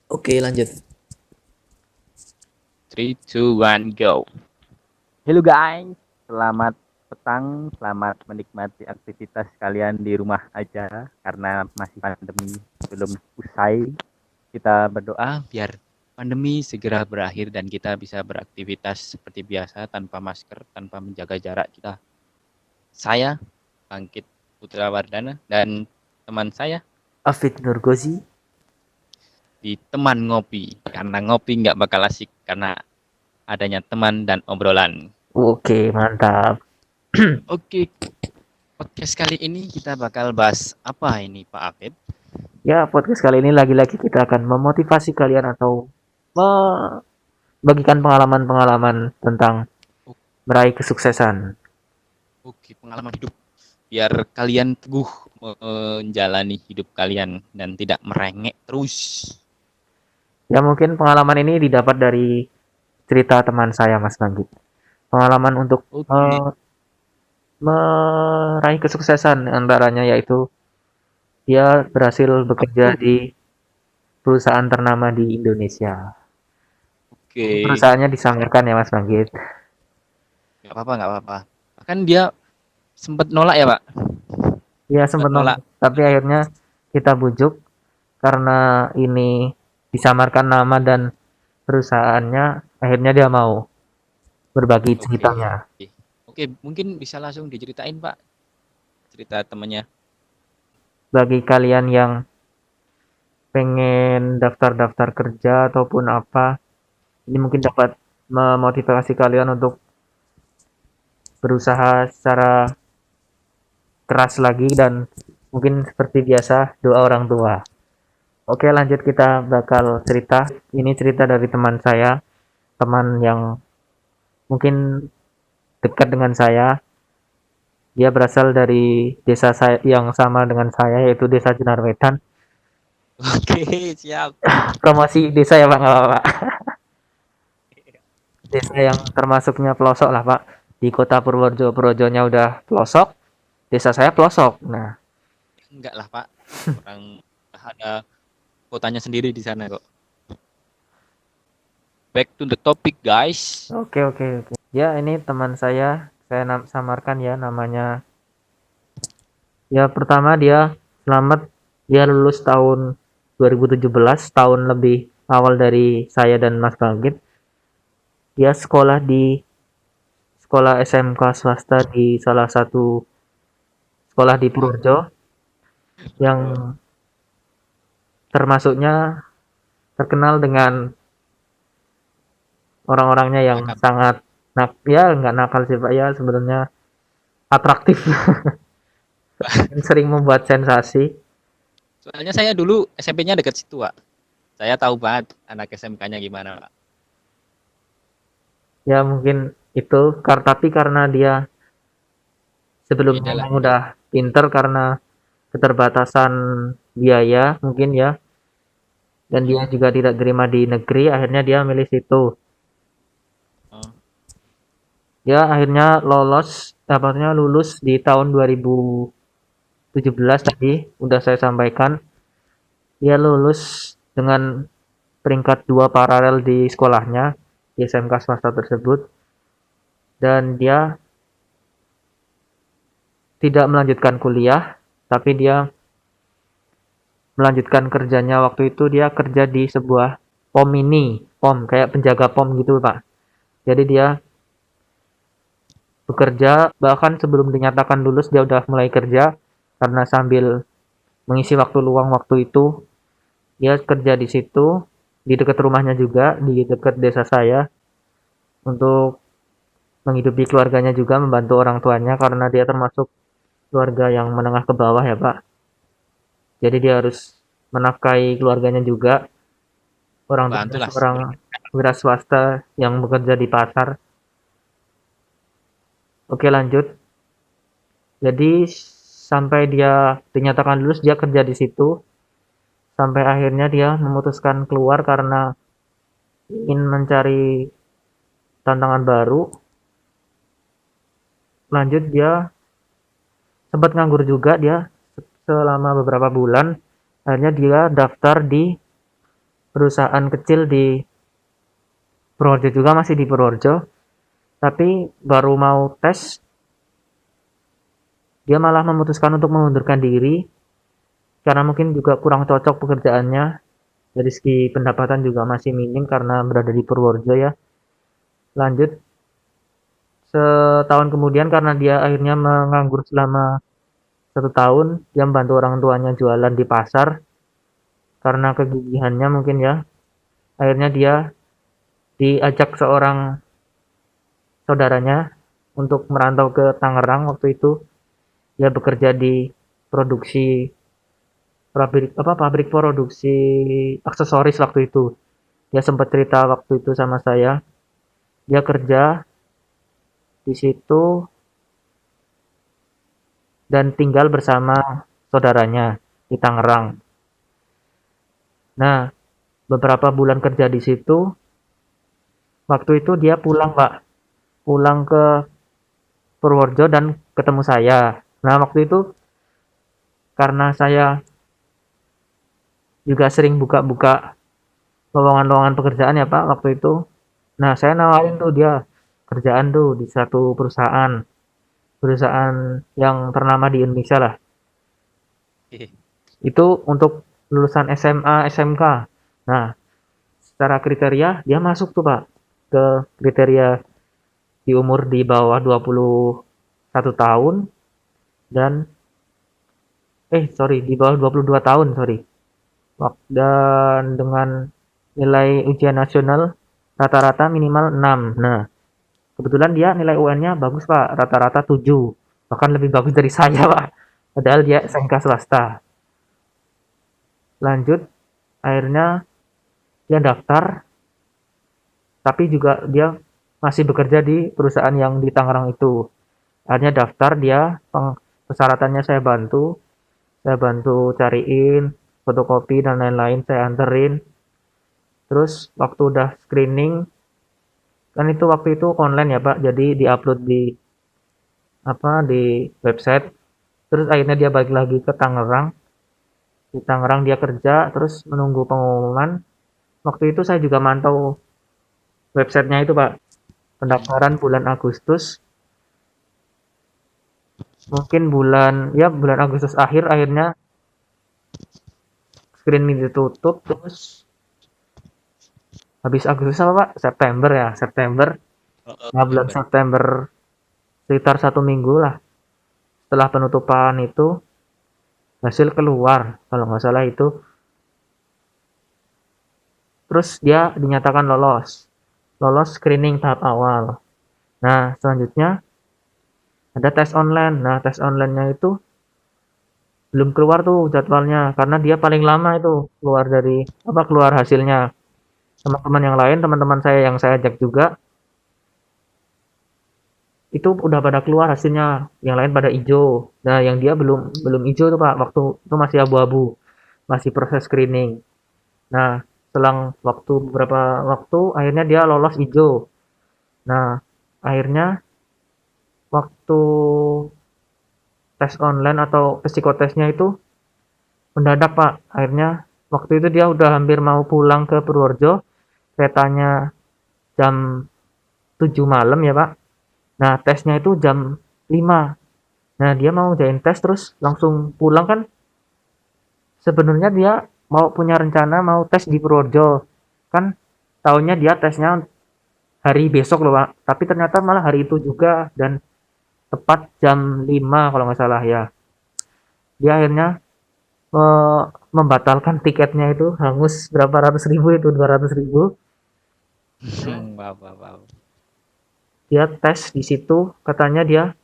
Oke, lanjut. 3, 2, 1, go. Hello guys, selamat petang, selamat menikmati aktivitas kalian di rumah aja karena masih pandemi belum usai. Kita berdoa biar pandemi segera berakhir dan kita bisa beraktivitas seperti biasa tanpa masker, tanpa menjaga jarak kita. Saya Bangkit Putra Wardana dan teman saya Afid Nurgozi. di teman ngopi karena ngopi nggak bakal asik karena adanya teman dan obrolan. Oke, mantap. Oke, podcast kali ini kita bakal bahas apa ini Pak Afid? Ya, podcast kali ini lagi-lagi kita akan memotivasi kalian atau membagikan pengalaman-pengalaman tentang meraih kesuksesan. Oke, pengalaman hidup biar kalian teguh menjalani hidup kalian dan tidak merengek terus. Ya, mungkin pengalaman ini didapat dari cerita teman saya, Mas Manggit. Pengalaman untuk Oke, meraih kesuksesan antaranya yaitu dia berhasil apa bekerja tuh? di perusahaan ternama di Indonesia. Ini Oke, perusahaannya disamarkan ya, Mas Manggit. nggak apa-apa, nggak apa-apa. Kan dia sempat nolak ya Pak, Ya, sempat sempat nolak. nolak, tapi akhirnya kita bujuk karena ini disamarkan nama dan perusahaannya, akhirnya dia mau berbagi Oke, ceritanya. oke, mungkin bisa langsung diceritain Pak cerita temannya. Bagi kalian yang pengen daftar-daftar kerja ataupun apa, ini mungkin dapat memotivasi kalian untuk berusaha secara keras lagi dan mungkin seperti biasa doa orang tua. Oke, lanjut kita bakal cerita. Ini cerita dari teman saya, teman yang mungkin dekat dengan saya. Dia berasal dari desa saya yang sama dengan saya, yaitu Desa Jenarwetan. Oke, siap. Promosi desa ya Pak, nggak apa-apa. Desa yang termasuknya pelosok lah Pak. Di kota Purworejo, Purworejonya udah pelosok, desa saya pelosok. Nah, Enggak lah Pak, orang ada kotanya sendiri di sana kok. Back to the topic guys. oke. Ya, ini teman saya samarkan ya namanya. Ya, pertama dia selamat, dia lulus tahun 2017, tahun lebih awal dari saya dan Mas Bangkit. Dia sekolah di sekolah SMK swasta di salah satu sekolah di Purworejo yang termasuknya terkenal dengan orang-orangnya yang Nakal. sangat ya nggak nakal sih Pak ya, sebenarnya atraktif dan sering membuat sensasi. Soalnya saya dulu SMP-nya deket situ, Pak. Saya tahu banget anak SMK-nya gimana, Pak. Ya mungkin itu tapi karena dia sebelumnya Beda lah, emang beda. udah pinter karena keterbatasan biaya mungkin ya, dan dia Hmm. juga tidak terima di negeri, akhirnya dia milih situ. Oh, Dia akhirnya lulus di tahun 2017 tadi udah saya sampaikan. Dia lulus dengan peringkat 2 paralel di sekolahnya di SMK swasta tersebut, dan dia tidak melanjutkan kuliah, tapi dia melanjutkan kerjanya. Waktu itu dia kerja di sebuah pom mini, pom kayak penjaga pom gitu Pak. Jadi dia bekerja bahkan sebelum dinyatakan lulus dia udah mulai kerja karena sambil mengisi waktu luang waktu itu dia kerja di situ, di dekat rumahnya juga, di dekat desa saya, untuk menghidupi keluarganya juga, membantu orang tuanya karena dia termasuk keluarga yang menengah ke bawah ya Pak. Jadi dia harus menafkahi keluarganya juga. Orang tuanya bantulah seorang sebenarnya. wira swasta yang bekerja di pasar. Oke, lanjut. Jadi sampai dia dinyatakan lulus dia kerja di situ sampai akhirnya dia memutuskan keluar karena ingin mencari tantangan baru. Lanjut dia sempat nganggur juga dia selama beberapa bulan. Akhirnya dia daftar di perusahaan kecil di Purworejo juga, masih di Purworejo, tapi baru mau tes dia malah memutuskan untuk mengundurkan diri karena mungkin juga kurang cocok pekerjaannya. Dari segi pendapatan juga masih minim karena berada di Purworejo ya. Lanjut, setahun kemudian karena dia akhirnya menganggur selama 1 tahun, dia membantu orang tuanya jualan di pasar karena kegigihannya mungkin ya. Akhirnya dia diajak seorang saudaranya untuk merantau ke Tangerang. Waktu itu dia bekerja di produksi pabrik produksi aksesoris waktu itu. Dia sempat cerita waktu itu sama saya, dia kerja di situ dan tinggal bersama saudaranya di Tangerang. Nah, beberapa bulan kerja di situ, waktu itu dia pulang, Pak. Pulang ke Purworejo dan ketemu saya. Nah, waktu itu karena saya juga sering buka-buka lowongan-lowongan pekerjaan ya, Pak, waktu itu. Nah, saya nawarin tuh dia kerjaan tuh di satu perusahaan yang ternama di Indonesia lah. Itu untuk lulusan SMA, SMK. Nah, secara kriteria dia masuk tuh, Pak, ke kriteria di umur di bawah 21 tahun dan sorry, di bawah 22 tahun, sorry. Dan dengan nilai ujian nasional rata-rata minimal 6. Nah, kebetulan dia nilai UN-nya bagus, Pak, rata-rata 7. Bahkan lebih bagus dari saya, Pak. Padahal dia SMK swasta. Lanjut, akhirnya dia daftar, tapi juga dia masih bekerja di perusahaan yang di Tangerang itu. Akhirnya daftar dia, persyaratannya saya bantu cariin, fotokopi dan lain-lain, saya anterin. Terus waktu udah screening, kan itu waktu itu online ya Pak, jadi diupload di website. Terus akhirnya dia balik lagi ke Tangerang. Di Tangerang dia kerja, terus menunggu pengumuman. Waktu itu saya juga mantau websitenya itu Pak, pendaftaran bulan Agustus. Mungkin bulan Agustus akhirnya screening ditutup, terus habis Agustus apa Pak? September ya, September. Nah, bulan September sekitar 1 minggu lah setelah penutupan itu hasil keluar kalau nggak salah itu. Terus dia dinyatakan lolos screening tahap awal. Nah, selanjutnya ada tes online. Nah, tes online-nya itu belum keluar tuh jadwalnya karena dia paling lama itu keluar hasilnya. Teman-teman yang lain, teman-teman saya yang saya ajak juga itu udah pada keluar hasilnya, yang lain pada hijau. Nah, yang dia belum belum hijau tuh Pak, waktu itu masih abu-abu, masih proses screening. Nah, selang beberapa waktu akhirnya dia lolos hijau. Nah, akhirnya waktu tes online atau psikotesnya itu mendadak Pak. Akhirnya waktu itu dia udah hampir mau pulang ke Purworejo, keretanya jam 7 malam ya Pak. Nah, tesnya itu jam 5. Nah, dia mau jain tes terus langsung pulang kan. Sebenarnya dia mau punya rencana mau tes di Purworejo. Kan tahunnya dia tesnya hari besok loh, Pak. Tapi ternyata malah hari itu juga dan tepat jam 5 kalau nggak salah ya. Dia akhirnya membatalkan tiketnya itu hangus berapa ratus ribu itu 200 ribu. Wow. Dia tes di situ katanya dia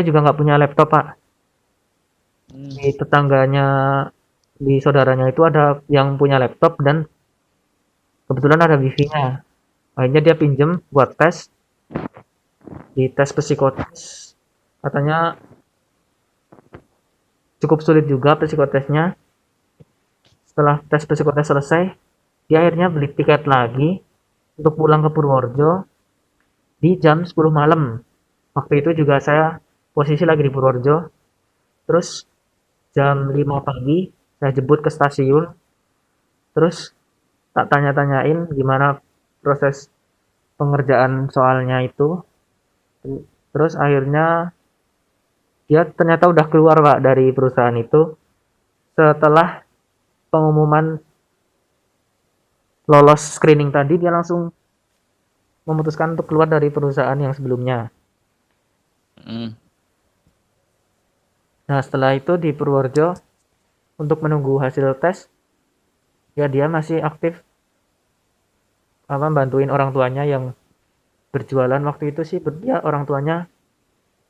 juga nggak punya laptop Pak. Di tetangganya di saudaranya itu ada yang punya laptop dan kebetulan ada wifi-nya. Akhirnya dia pinjem buat tes. Di tes psikotes katanya cukup sulit juga psikotesnya. Setelah tes psikotes selesai, dia akhirnya beli tiket lagi untuk pulang ke Purworejo di jam 10 malam. Waktu itu juga saya posisi lagi di Purworejo. Terus jam 5 pagi saya jemput ke stasiun. Terus tak tanya-tanyain gimana proses pengerjaan soalnya itu. Terus akhirnya dia ternyata udah keluar Pak dari perusahaan itu setelah pengumuman lolos screening tadi, dia langsung memutuskan untuk keluar dari perusahaan yang sebelumnya. Mm. Nah, setelah itu di Purworejo untuk menunggu hasil tes, ya dia masih aktif bantuin orang tuanya yang berjualan waktu itu sih. Dia orang tuanya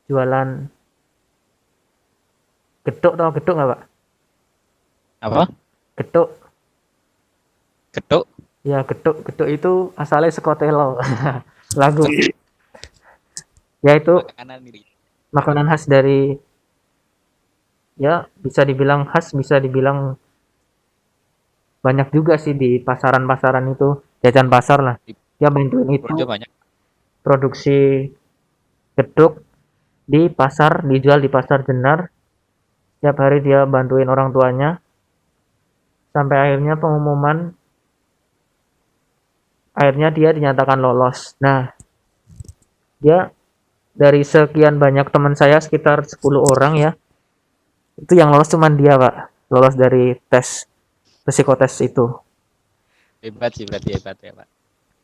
jualan gedok, tau gedok nggak Pak? Apa? Gedok. Ketuk? Ya gedok, gedok itu asalnya sekotelo. Lagu. Ya itu Makanan ini. makanan khas dari, ya bisa dibilang khas, bisa dibilang banyak juga sih di pasaran-pasaran itu, jajan pasar lah. Di Dia bantuin itu Purworejo banyak. produksi gedok di pasar, dijual di pasar Jenar. Setiap hari dia bantuin orang tuanya sampai akhirnya dia dinyatakan lolos. Nah, dia dari sekian banyak teman saya sekitar 10 orang ya, itu yang lolos cuman dia Pak, lolos dari tes psikotes itu. Hebat sih berarti hebat ya Pak.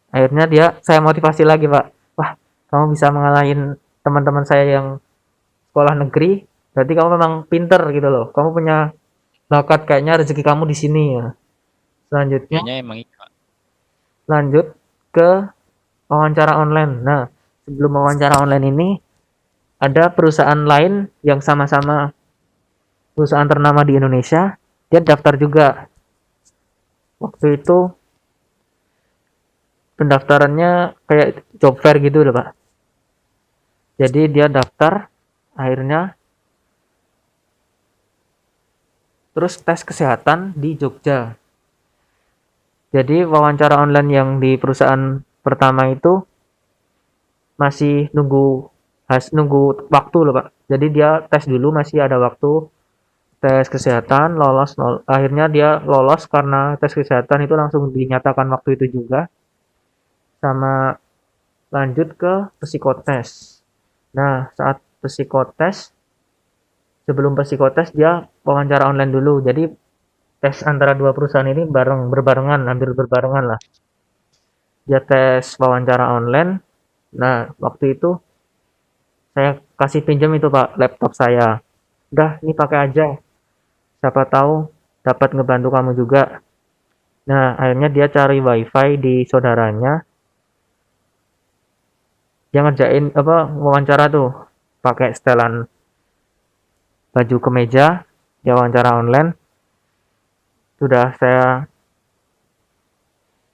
Akhirnya saya motivasi lagi Pak, wah kamu bisa mengalahin teman-teman saya yang sekolah negeri, berarti kamu memang pinter gitu loh, kamu punya bakat, kayaknya rezeki kamu di sini ya. Selanjutnya Kayaknya emang iya Pak. lanjut ke wawancara online. Nah, sebelum wawancara online ini ada perusahaan lain yang sama-sama perusahaan ternama di Indonesia, dia daftar juga. Waktu itu pendaftarannya kayak job fair gitu loh Pak. Jadi dia daftar, akhirnya terus tes kesehatan di Jogja. Jadi wawancara online yang di perusahaan pertama itu masih nunggu waktu loh Pak. Jadi dia tes dulu, masih ada waktu tes kesehatan, akhirnya dia lolos karena tes kesehatan itu langsung dinyatakan waktu itu juga. Sama lanjut ke psikotes. Nah, saat psikotes, sebelum psikotes dia wawancara online dulu. Jadi tes antara dua perusahaan ini berbarengan, hampir berbarengan lah. Dia tes wawancara online. Nah, waktu itu saya kasih pinjam itu Pak laptop saya. Udah, ini pakai aja. Siapa tahu dapat ngebantu kamu juga. Nah, akhirnya dia cari wifi di saudaranya. Dia ngerjain wawancara tuh pakai setelan baju kemeja, dia wawancara online. Sudah saya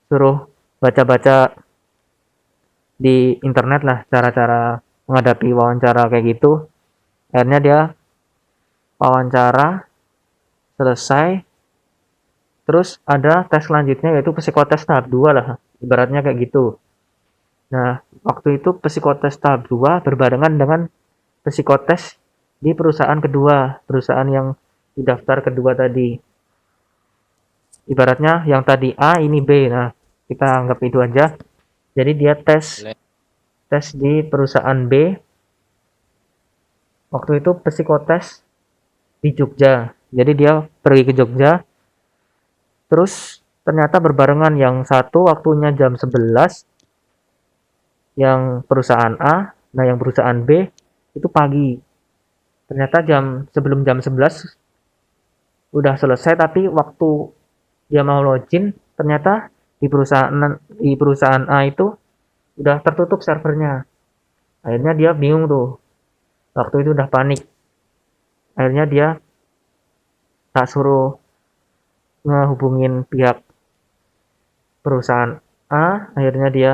suruh baca-baca di internet lah cara-cara menghadapi wawancara kayak gitu. Akhirnya dia wawancara selesai, terus ada tes selanjutnya yaitu psikotes tahap 2 lah, ibaratnya kayak gitu. Nah, waktu itu psikotes tahap 2 berbarengan dengan psikotes di perusahaan kedua, perusahaan yang didaftar kedua tadi. Ibaratnya yang tadi A, ini B. Nah, kita anggap itu aja. Jadi dia Boleh. tes di perusahaan B. Waktu itu psikotes di Jogja. Jadi dia pergi ke Jogja. Terus ternyata berbarengan, yang satu waktunya jam 11 yang perusahaan A, nah yang perusahaan B itu pagi. Ternyata sebelum jam 11 udah selesai, tapi waktu dia mau login ternyata di perusahaan A itu udah tertutup servernya. Akhirnya dia bingung tuh. Waktu itu udah panik. Akhirnya dia tak suruh ngehubungin pihak perusahaan A, akhirnya dia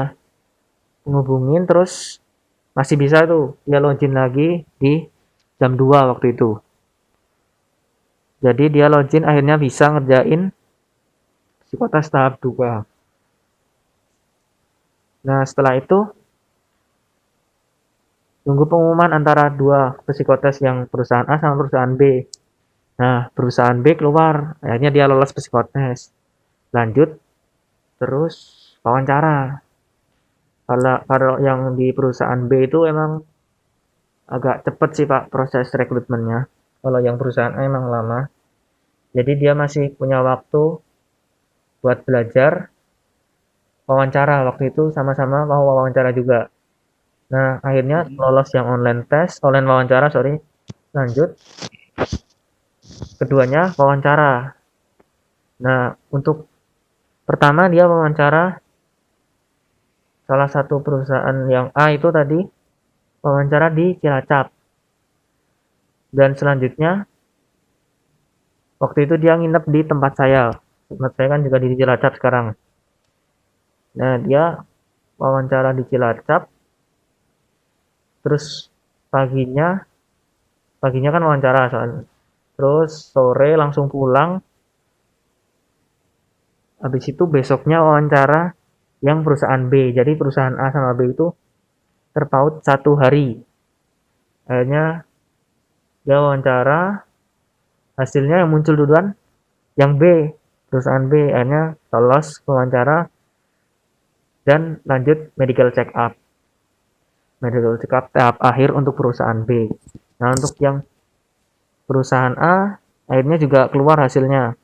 ngehubungin, terus masih bisa tuh dia login lagi di jam 2 waktu itu. Jadi dia login, akhirnya bisa ngerjain psikotes tahap 2. Nah, setelah itu nunggu pengumuman antara dua psikotes, yang perusahaan A sama perusahaan B. Nah, perusahaan B keluar, akhirnya dia lolos psikotes. Lanjut terus wawancara. Kalau yang di perusahaan B itu emang agak cepet sih Pak proses rekrutmennya. Kalau yang perusahaan A emang lama. Jadi dia masih punya waktu buat belajar, wawancara. Waktu itu sama-sama mau wawancara juga. Nah, akhirnya lolos yang online wawancara, sorry. Lanjut, keduanya wawancara. Nah, untuk pertama dia wawancara salah satu perusahaan yang A itu tadi, wawancara di Cilacap. Dan selanjutnya, waktu itu dia nginep di tempat saya. Tempat saya kan juga di Cilacap sekarang. Nah, dia wawancara di Cilacap, terus paginya, paginya kan wawancara soalnya. Terus sore langsung pulang, habis itu besoknya wawancara yang perusahaan B. Jadi perusahaan A sama B itu terpaut 1 hari. Akhirnya dia wawancara, hasilnya yang muncul duluan yang B, perusahaan B. Akhirnya lolos wawancara dan lanjut medical check up. Medical check up tahap akhir untuk perusahaan B. Nah, untuk yang perusahaan A akhirnya juga keluar hasilnya.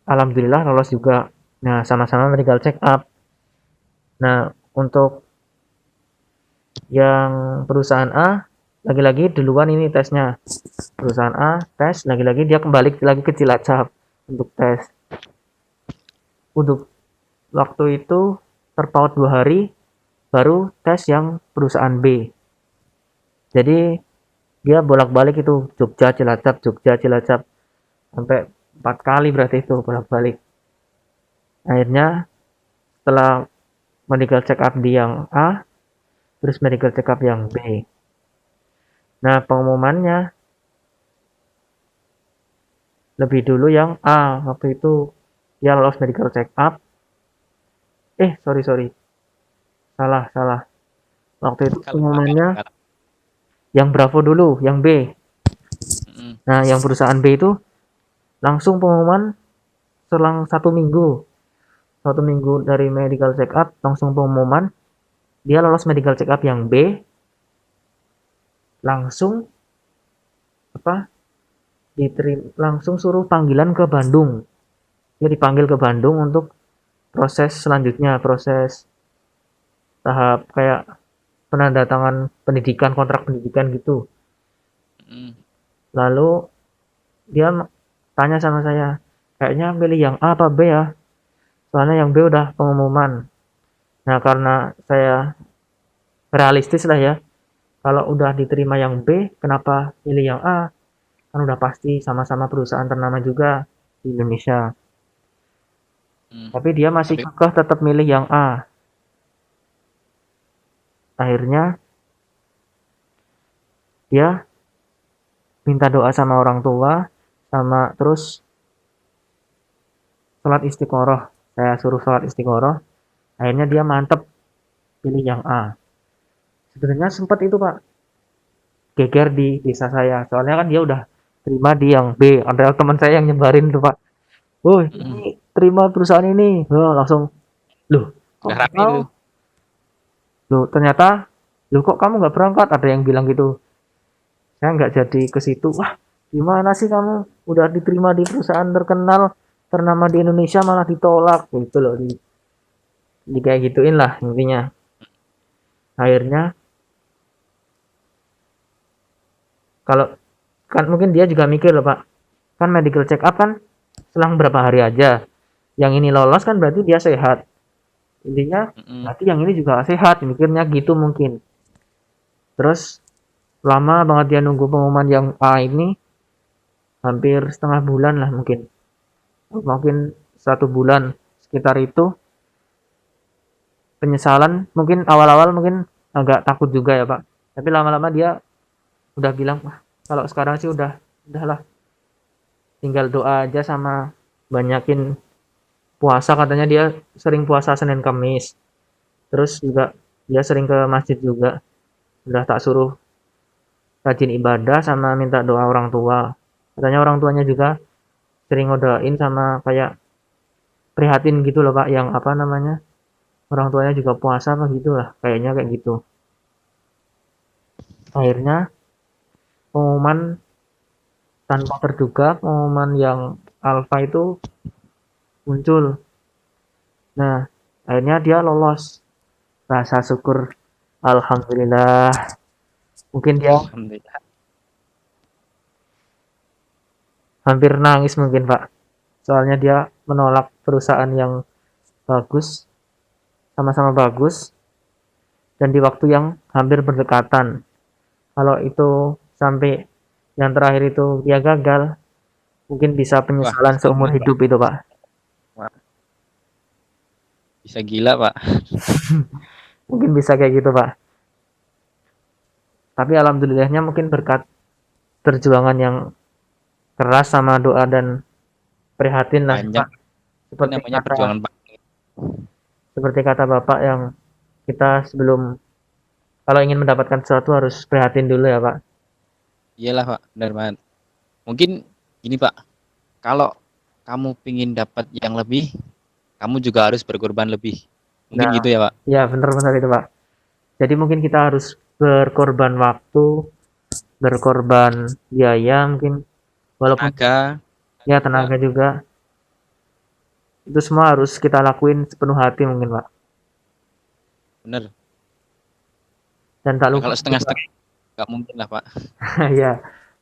Alhamdulillah lolos juga. Nah, sama-sama medical check up. Nah, untuk yang perusahaan A lagi-lagi duluan ini tesnya. Perusahaan A tes, lagi-lagi dia kembali lagi ke Cilacap untuk tes. Untuk waktu itu terpaut 2 hari baru tes yang perusahaan B. Jadi dia bolak-balik itu Jogja Cilacap sampai 4 kali berarti itu bolak-balik. Akhirnya setelah medical check up di yang A, terus medical check up yang B. Nah, pengumumannya lebih dulu yang A. Waktu itu dia lolos medical check up. Sorry. Salah. Waktu itu pengumumannya yang Bravo dulu, yang B. Nah, yang perusahaan B itu langsung pengumuman selang 1 minggu. 1 minggu dari medical check up langsung pengumuman dia lolos medical check up yang B, langsung langsung suruh panggilan ke Bandung. Dia dipanggil ke Bandung untuk proses selanjutnya, proses tahap kayak penandatangan pendidikan, kontrak pendidikan gitu. Lalu dia tanya sama saya, kayaknya pilih yang A apa B ya? Soalnya yang B udah pengumuman. Nah, karena saya realistis lah ya, kalau udah diterima yang B, kenapa pilih yang A? Kan udah pasti sama-sama perusahaan ternama juga di Indonesia. Tapi dia masih kekeh tetap milih yang A. Akhirnya dia minta doa sama orang tua, sama terus sholat istiqoroh. Saya suruh sholat istiqoroh. Akhirnya dia mantep pilih yang A. Sebenarnya sempat itu Pak, geger di desa saya. Soalnya kan dia udah terima di yang B. Ada teman saya yang nyebarin tuh Pak. Woi, ini terima perusahaan ini. Langsung, loh, kok tahu? Loh, ternyata, kok kamu nggak berangkat? Ada yang bilang gitu. Saya nggak jadi ke situ. Wah, gimana sih kamu udah diterima di perusahaan terkenal, ternama di Indonesia malah ditolak gitu loh. Di kayak gituin lah intinya. Akhirnya kalau kan mungkin dia juga mikir loh Pak, kan medical check up kan selang berapa hari aja. Yang ini lolos kan berarti dia sehat. Intinya berarti yang ini juga sehat, mikirnya gitu mungkin. Terus lama banget dia nunggu pengumuman yang A ini, hampir setengah bulan lah mungkin 1 bulan sekitar itu. Penyesalan mungkin awal-awal mungkin agak takut juga ya Pak, tapi lama-lama dia udah bilang, wah kalau sekarang sih udahlah, tinggal doa aja sama banyakin puasa. Katanya dia sering puasa Senin Kamis, terus juga dia sering ke masjid juga. Udah tak suruh rajin ibadah sama minta doa orang tua. Katanya orang tuanya juga sering ngodain sama kayak prihatin gitu loh Pak, yang apa namanya, orang tuanya juga puasa apa gitu lah, kayaknya kayak gitu. Akhirnya pengumuman tanpa terduga, pengumuman yang alfa itu muncul. Nah, akhirnya dia lolos. Rasa syukur, alhamdulillah. Mungkin dia Alhamdulillah. hampir nangis mungkin Pak. Soalnya dia menolak perusahaan yang bagus, sama-sama bagus, dan di waktu yang hampir berdekatan. Kalau itu sampai yang terakhir itu dia gagal, mungkin bisa Wah, penyesalan bisa seumur gila, Pak. hidup itu Pak. Wah, bisa gila, Pak. Mungkin bisa kayak gitu Pak. Tapi alhamdulillahnya mungkin berkat perjuangan yang keras sama doa dan prihatin lah Panjang. Pak. Ini Seperti namanya kata perjuangan, Pak. seperti kata Bapak yang kita sebelum kalau ingin mendapatkan sesuatu harus prihatin dulu ya Pak. Iyalah, Pak. Benar banget. Mungkin gini, Pak. Kalau kamu pingin dapat yang lebih, kamu juga harus berkorban lebih. Mungkin Nah, gitu ya, Pak. ya benar-benar itu Pak. Jadi mungkin kita harus berkorban waktu, berkorban biaya mungkin, walaupun Tenaga ya juga tenaga juga, itu semua harus kita lakuin sepenuh hati mungkin Pak. bener. Dan tak Ya lupa kalau juga, setengah-setengah nggak mungkin lah, Pak. ya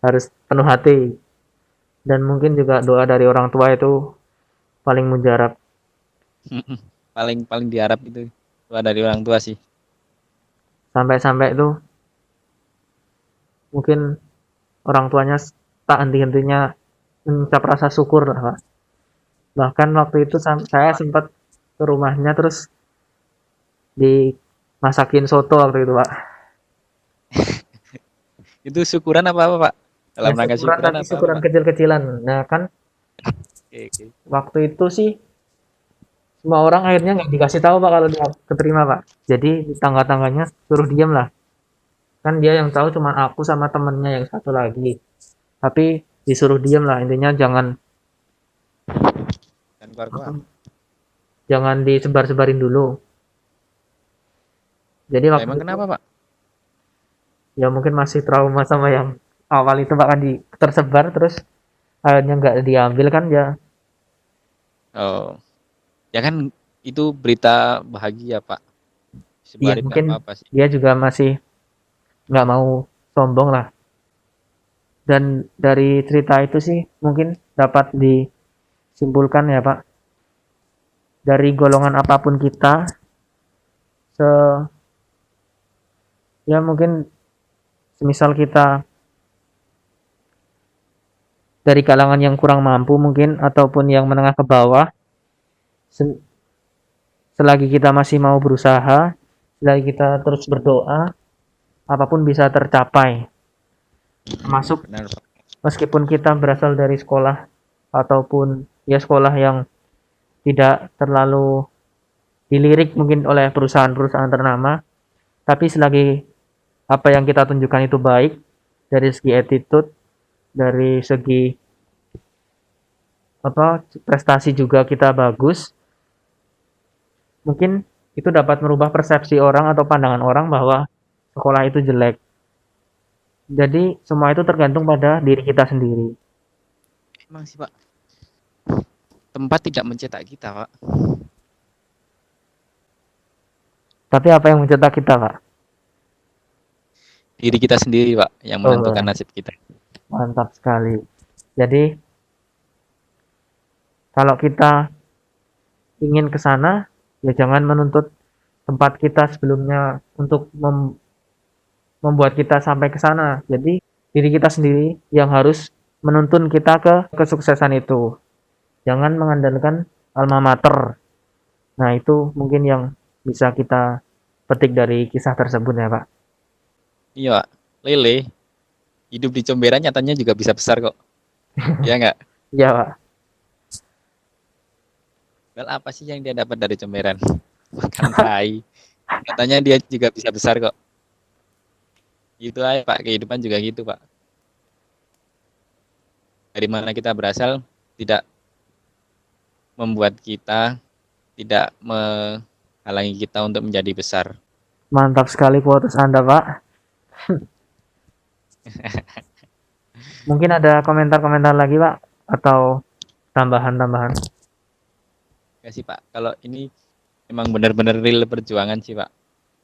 harus penuh hati. Dan mungkin juga doa dari orang tua itu paling mujarab. Paling paling diharap itu doa dari orang tua sih. Sampai-sampai itu mungkin orang tuanya tak henti-hentinya mengucap rasa syukur lah Pak. Bahkan waktu itu saya sempat ke rumahnya terus dimasakin soto waktu itu Pak. Itu syukuran apa-apa, Pak? Ya Dalam rangka syukuran syukuran tapi apa-apa, syukuran Pak? kecil-kecilan. Nah kan Oke, oke. waktu itu sih semua orang akhirnya nggak dikasih tahu Pak kalau dia keterima Pak. Jadi di tangga-tangganya suruh diam lah. Kan dia yang tahu cuma aku sama temennya yang satu lagi. Tapi disuruh diam lah intinya jangan Dan keluar-keluar. jangan disebar-sebarin dulu. Jadi Lah waktu emang itu kenapa, Pak? ya mungkin masih trauma sama yang awal itu Pak kan tersebar terus akhirnya nggak diambil kan ya. Oh, ya kan itu berita bahagia, Pak. Iya Sebarin nggak mungkin apa-apa sih. dia juga masih nggak mau sombong lah. Dan dari cerita itu sih mungkin dapat disimpulkan ya Pak, dari golongan apapun kita, se ya mungkin semisal kita dari kalangan yang kurang mampu mungkin ataupun yang menengah ke bawah, selagi kita masih mau berusaha, selagi kita terus berdoa, apapun bisa tercapai. Termasuk Benar, Pak. meskipun kita berasal dari sekolah ataupun ya sekolah yang tidak terlalu dilirik mungkin oleh perusahaan-perusahaan ternama, tapi selagi apa yang kita tunjukkan itu baik dari segi attitude, dari segi apa prestasi juga kita bagus, mungkin itu dapat merubah persepsi orang atau pandangan orang bahwa sekolah itu jelek. Jadi semua itu tergantung pada diri kita sendiri. Emang sih, Pak. Tempat tidak mencetak kita, Pak. Tapi apa yang mencetak kita, Pak? Diri kita sendiri, Pak, yang menentukan Oh, nasib kita. mantap sekali. Jadi kalau kita ingin ke sana, ya jangan menuntut tempat kita sebelumnya untuk membuat kita sampai ke sana. Jadi diri kita sendiri yang harus menuntun kita ke kesuksesan itu. Jangan mengandalkan alma mater. Nah, itu mungkin yang bisa kita petik dari kisah tersebut ya, Pak. Iya, Pak. Lele, hidup di Comberan nyatanya juga bisa besar kok. Ya nggak? Iya, Pak. Well, apa sih yang dia dapat dari Comberan? Makan tai. Katanya dia juga bisa besar kok. Gitu aja, Pak. Kehidupan juga gitu, Pak. Dari mana kita berasal tidak membuat kita tidak menghalangi kita untuk menjadi besar. Mantap sekali quotes Anda, Pak. Mungkin ada komentar-komentar lagi, Pak, atau tambahan-tambahan? Ya sih Pak, kalau ini emang benar-benar real perjuangan sih Pak.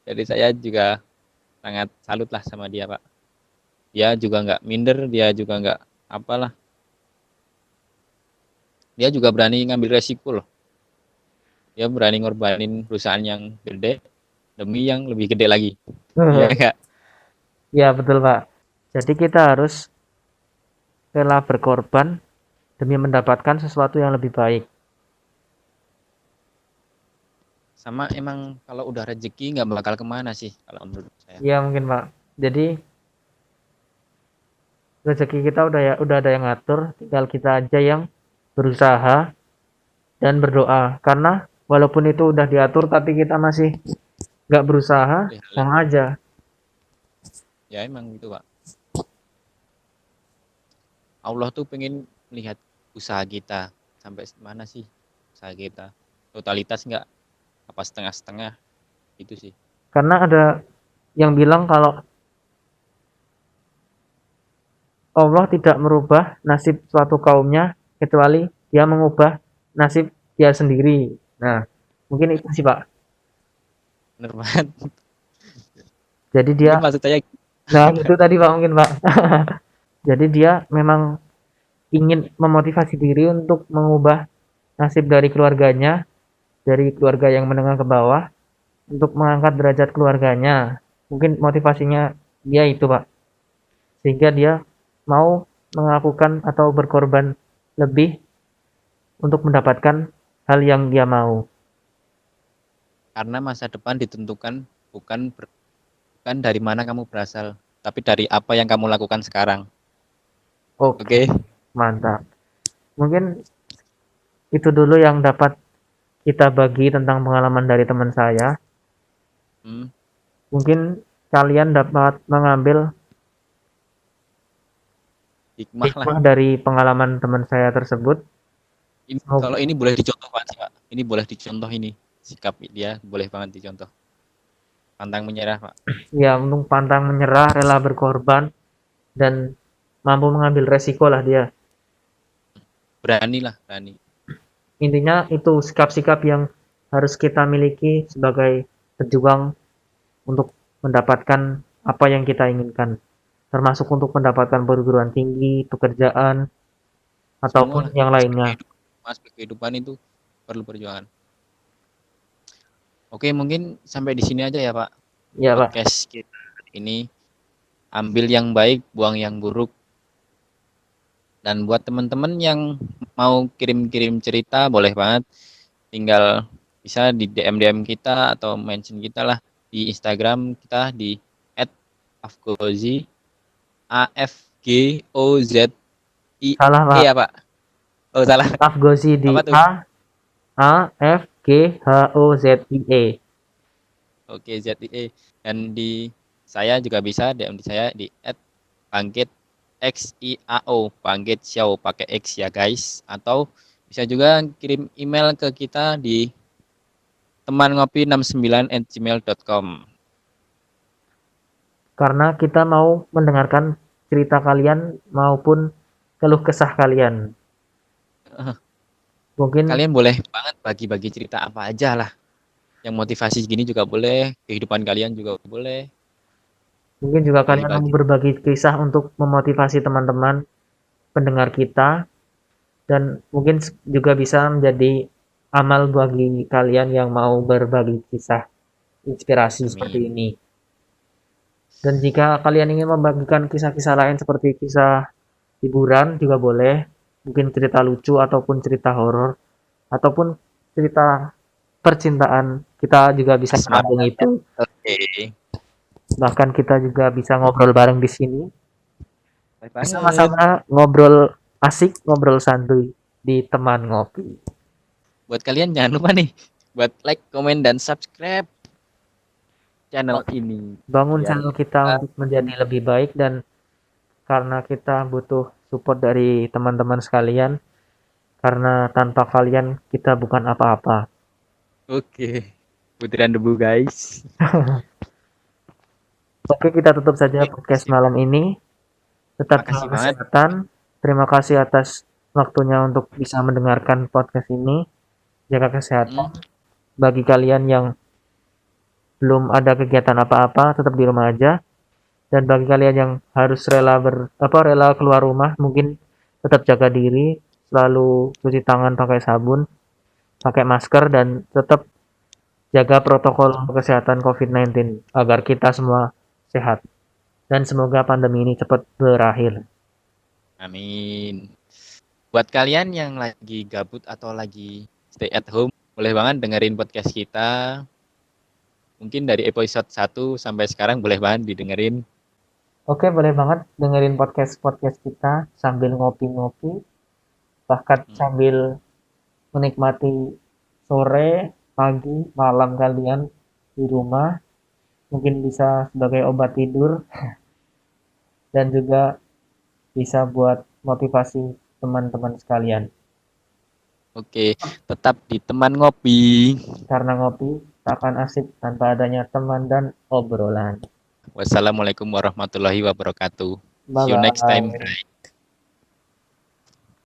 Jadi saya juga sangat salut lah sama dia Pak. Dia juga nggak minder, dia juga nggak apalah. Dia juga berani ngambil resiko loh. Dia berani ngorbanin perusahaan yang gede demi yang lebih gede lagi. Iya nggak? Ya, betul, Pak. Jadi kita harus rela berkorban demi mendapatkan sesuatu yang lebih baik. Sama emang kalau udah rezeki nggak bakal kemana sih kalau menurut saya. Ya, mungkin, Pak. Jadi rezeki kita udah ada yang ngatur, tinggal kita aja yang berusaha dan berdoa. Karena walaupun itu udah diatur tapi kita masih nggak berusaha, sama aja. Ya emang gitu Pak. Allah tuh pengen melihat usaha kita sampai mana sih usaha kita. Totalitas nggak? Apa setengah-setengah? Itu sih. Karena ada yang bilang kalau Allah tidak merubah nasib suatu kaumnya kecuali dia mengubah nasib dia sendiri. Nah, mungkin itu sih, Pak. Bener banget. Jadi dia, Mungkin maksud saya nah itu tadi Pak mungkin Pak. Jadi dia memang ingin memotivasi diri untuk mengubah nasib dari keluarganya, dari keluarga yang menengah ke bawah, untuk mengangkat derajat keluarganya. Mungkin motivasinya dia itu Pak. Sehingga dia mau melakukan atau berkorban lebih untuk mendapatkan hal yang dia mau. karena masa depan ditentukan bukan dari mana kamu berasal, tapi dari apa yang kamu lakukan sekarang. Oke, Oke. mantap. Mungkin itu dulu yang dapat kita bagi tentang pengalaman dari teman saya. Mungkin kalian dapat mengambil hikmah dari pengalaman teman saya tersebut. Kalau ini boleh dicontoh Pak. Ini boleh dicontoh ini. Sikap dia boleh banget dicontoh. Pantang menyerah Pak. Ya, untuk pantang menyerah, rela berkorban, dan mampu mengambil resiko lah dia. Berani. Intinya itu sikap-sikap yang harus kita miliki sebagai pejuang untuk mendapatkan apa yang kita inginkan. Termasuk untuk mendapatkan perguruan tinggi, pekerjaan, ataupun yang lainnya. Aspek kehidupan itu perlu perjuangan. Oke, mungkin sampai di sini aja ya Pak. Ya Pak. Podcast kita ini, ambil yang baik, buang yang buruk. Dan buat teman-teman yang mau kirim-kirim cerita, boleh banget. Tinggal bisa di DM kita atau mention kita lah di Instagram kita di @afgozi AFGOZI. Salah Pak. Ya Pak. Oh salah. Afgozi di AFGHOZIE. Oke, ZIE. Dan di saya juga bisa DM di saya di @bangkitxiao, Bangkit Xiao pakai X ya guys. Atau bisa juga kirim email ke kita di temanngopi69@gmail.com. Karena kita mau mendengarkan cerita kalian maupun keluh kesah kalian. Mungkin kalian boleh banget bagi-bagi cerita apa aja lah. Yang motivasi gini juga boleh, kehidupan kalian juga boleh. Mungkin juga kalian mau berbagi kisah untuk memotivasi teman-teman pendengar kita, dan mungkin juga bisa menjadi amal bagi kalian yang mau berbagi kisah inspirasi seperti ini. Dan jika kalian ingin membagikan kisah-kisah lain seperti kisah hiburan juga boleh, mungkin cerita lucu ataupun cerita horor ataupun cerita percintaan, kita juga bisa menampung itu. Oke. Bahkan kita juga bisa ngobrol bareng di sini. Sama-sama ngobrol asik, ngobrol santuy di teman ngopi. Buat kalian jangan lupa nih buat like, komen, dan subscribe channel ini. Bangun channel kita untuk menjadi lebih baik, dan karena kita butuh support dari teman-teman sekalian, karena tanpa kalian kita bukan apa-apa. Oke. Butiran debu, guys. Oke, kita tutup saja Oke, podcast sip. malam ini. Tetap Makasih jaga banget. kesehatan. Terima kasih atas waktunya untuk bisa mendengarkan podcast ini. Jaga kesehatan. Mm, Bagi kalian yang belum ada kegiatan apa-apa, tetap di rumah aja. Dan bagi kalian yang harus rela keluar rumah, mungkin tetap jaga diri, selalu cuci tangan pakai sabun, pakai masker, dan tetap jaga protokol kesehatan COVID-19 agar kita semua sehat. Dan semoga pandemi ini cepat berakhir. amin. Buat kalian yang lagi gabut atau lagi stay at home, boleh banget dengerin podcast kita. Mungkin dari episode 1 sampai sekarang boleh banget didengerin. Oke, boleh banget dengerin podcast-podcast kita sambil ngopi-ngopi, bahkan Mm, sambil menikmati sore, pagi, malam kalian di rumah. Mungkin bisa sebagai obat tidur dan juga bisa buat motivasi teman-teman sekalian. Oke, tetap di teman ngopi. Karena ngopi tak akan asik tanpa adanya teman dan obrolan. Wassalamualaikum warahmatullahi wabarakatuh. See you next time. Bye-bye.